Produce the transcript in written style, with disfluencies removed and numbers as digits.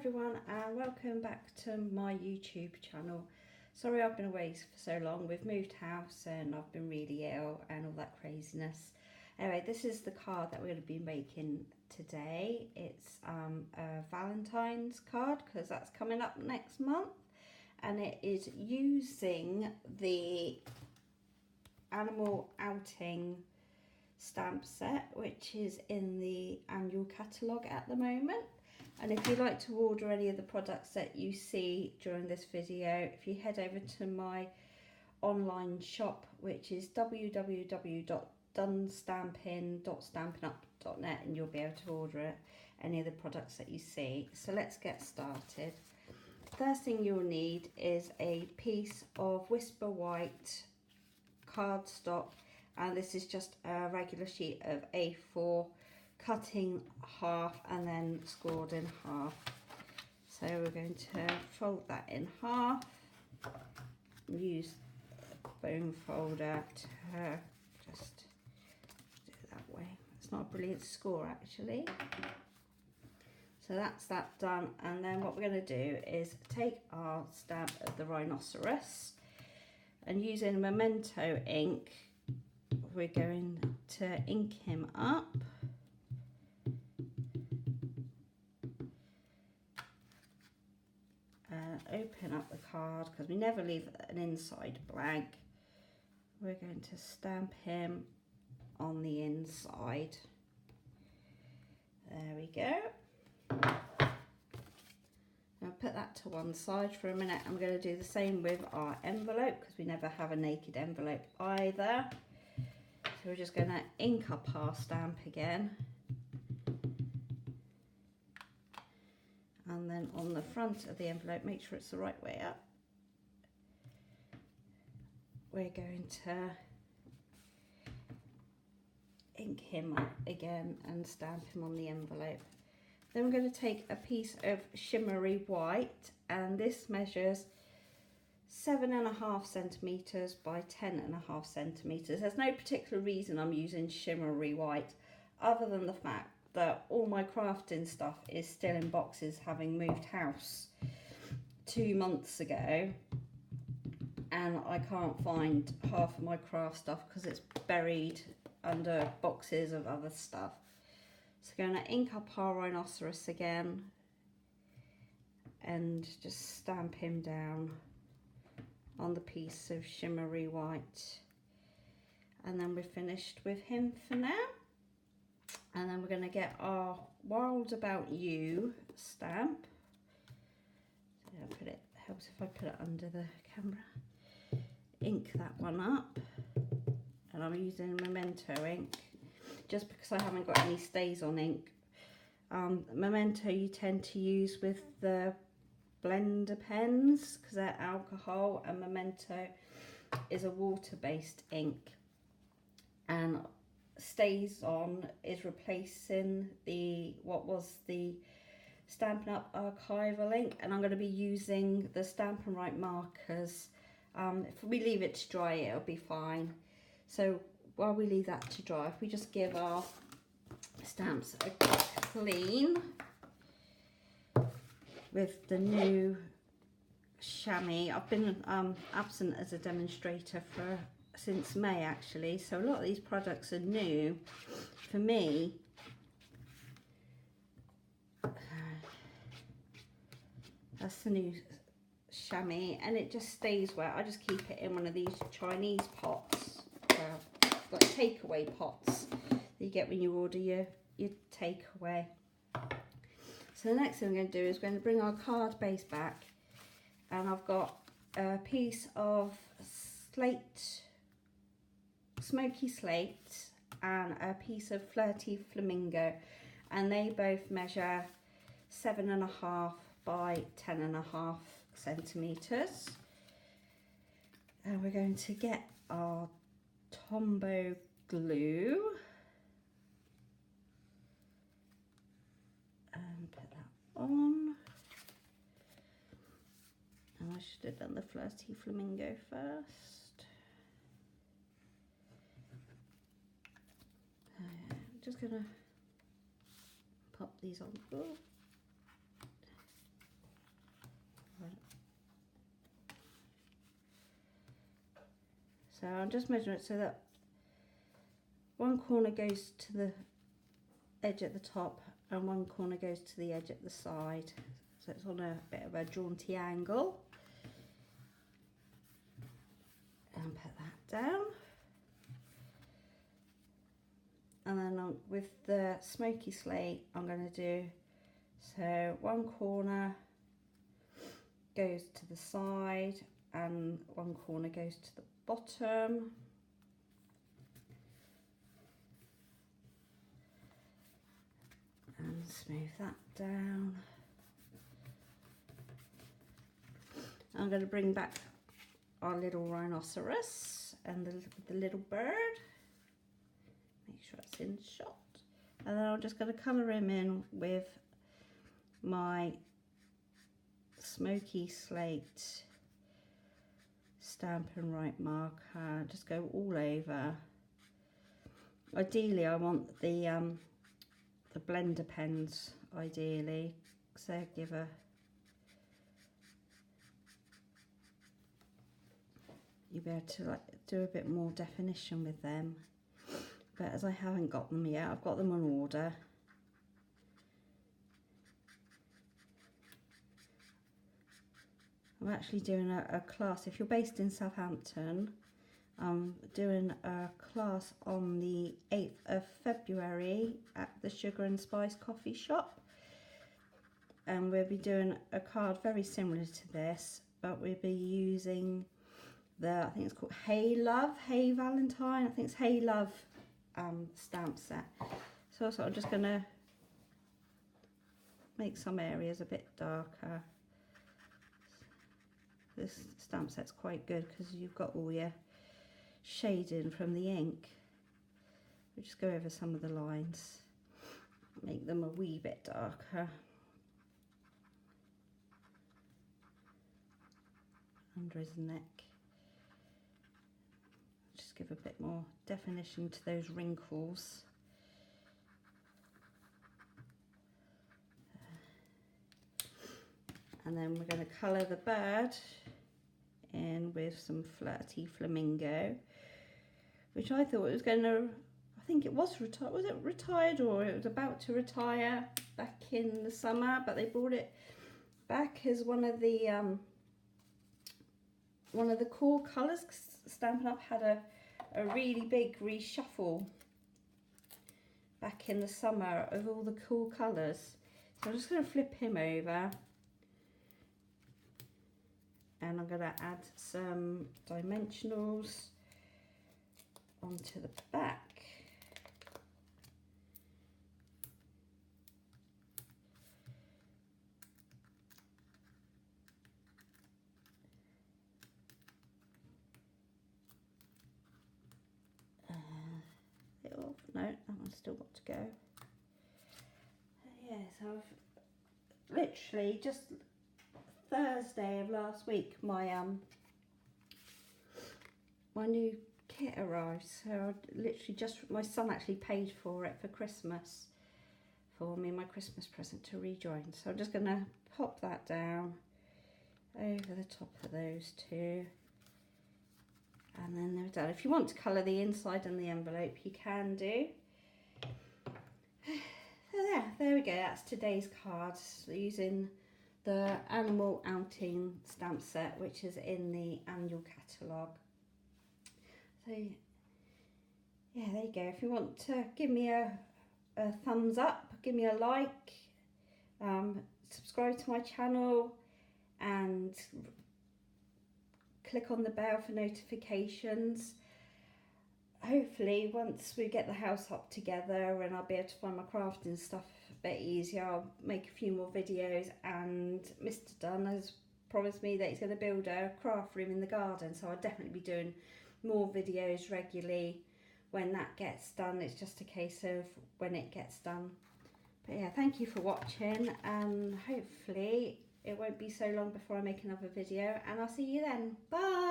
everyone and welcome back to my YouTube channel. Sorry I've been away for so long. We've moved house and I've been really ill and all that craziness. Anyway, this is the card that we're going to be making today. It's a Valentine's card because that's coming up next month, and it is using the Animal Outing stamp set, which is in the annual catalogue at the moment. And if you'd like to order any of the products that you see during this video, if you head over to my online shop, which is www.dunstampin.stampinup.net, and you'll be able to order any of the products that you see. So let's get started. First thing you'll need is a piece of Whisper White cardstock, and this is just a regular sheet of A4, cutting half and then scored in half. So we're going to fold that in half, use a bone folder to just do it that way. It's not a brilliant score actually. So that's that done, and then what we're going to do is take our stamp of the rhinoceros, and using Memento ink we're going to ink him up. Open up the card because we never leave an inside blank. We're going to stamp him on the inside. There we go. Now put that to one side for a minute. I'm going to do the same with our envelope because we never have a naked envelope either. So we're just going to ink up our stamp again. And then on the front of the envelope, make sure it's the right way up. We're going to ink him up again and stamp him on the envelope. Then we're going to take a piece of shimmery white, and this measures 7.5 centimetres by 10.5 centimetres. There's no particular reason I'm using shimmery white other than the fact that all my crafting stuff is still in boxes, having moved house 2 months ago, and I can't find half of my craft stuff because it's buried under boxes of other stuff. So going to ink up our rhinoceros again and just stamp him down on the piece of shimmery white, and then we're finished with him for now. And then we're going to get our Wild About You stamp. So it helps if I put it under the camera. Ink that one up, and I'm using Memento ink just because I haven't got any stays on ink. Memento you tend to use with the blender pens because they're alcohol, and Memento is a water-based ink, and Stays On is replacing what was the Stampin' Up archival ink, and I'm going to be using the Stampin' Right markers. If we leave it to dry, it'll be fine. So while we leave that to dry, if we just give our stamps a clean with the new chamois. I've been absent as a demonstrator since May actually, so a lot of these products are new for me. That's the new chamois, and it just stays wet. I just keep it in one of these Chinese pots, like takeaway pots that you get when you order your takeaway. So the next thing I'm going to do is we're going to bring our card base back, and I've got a piece of smoky slate and a piece of Flirty Flamingo, and they both measure 7.5 by 10.5 centimetres. And we're going to get our Tombow glue and put that on. And I should have done the Flirty Flamingo first. Just gonna pop these on. Ooh. So I'll just measure it so that one corner goes to the edge at the top and one corner goes to the edge at the side. So it's on a bit of a jaunty angle. And put that down. And then with the smoky slate, I'm going to do, so one corner goes to the side and one corner goes to the bottom. And smooth that down. I'm going to bring back our little rhinoceros and the little bird. Make sure it's in shot. And then I'm just going to colour him in with my smoky slate Stampin' Right marker. Just go all over. Ideally, I want the blender pens, ideally, because they give a you'll be able to like do a bit more definition with them. But as I haven't got them yet, I've got them on order. I'm actually doing a class, if you're based in Southampton, I'm doing a class on the 8th of February at the Sugar and Spice coffee shop. And we'll be doing a card very similar to this, but we'll be using I think it's called Hey Love, Hey Valentine, I think it's Hey Love stamp set. So I'm just going to make some areas a bit darker. This stamp set's quite good because you've got all your shading from the ink. We'll just go over some of the lines, make them a wee bit darker. Under his neck. Just give a bit more definition to those wrinkles. And then we're going to colour the bird in with some flirty flamingo, which I thought was going to, I think it was retired, was it retired or it was about to retire back in the summer, but they brought it back as one of the core colours. Stampin' Up had a really big reshuffle back in the summer of all the cool colours. So I'm just going to flip him over. And I'm going to add some dimensionals onto the back. No, that one's still got to go. Yeah, so I've literally just Thursday of last week, my new kit arrived, so I literally just, my son actually paid for it for Christmas for me, my Christmas present to rejoin. So I'm just going to pop that down over the top of those two, and then they're done. If you want to colour the inside and the envelope, you can do. So there we go, that's today's card using the Animal Outing stamp set, which is in the annual catalogue. So yeah, there you go. If you want to give me a thumbs up, give me a like, subscribe to my channel and click on the bell for notifications. Hopefully once we get the house up together and I'll be able to find my crafting stuff a bit easier, I'll make a few more videos. And Mr. Dunn has promised me that he's going to build a craft room in the garden, so I'll definitely be doing more videos regularly when that gets done. It's just a case of when it gets done. But yeah, thank you for watching, and hopefully it won't be so long before I make another video, and I'll see you then. Bye!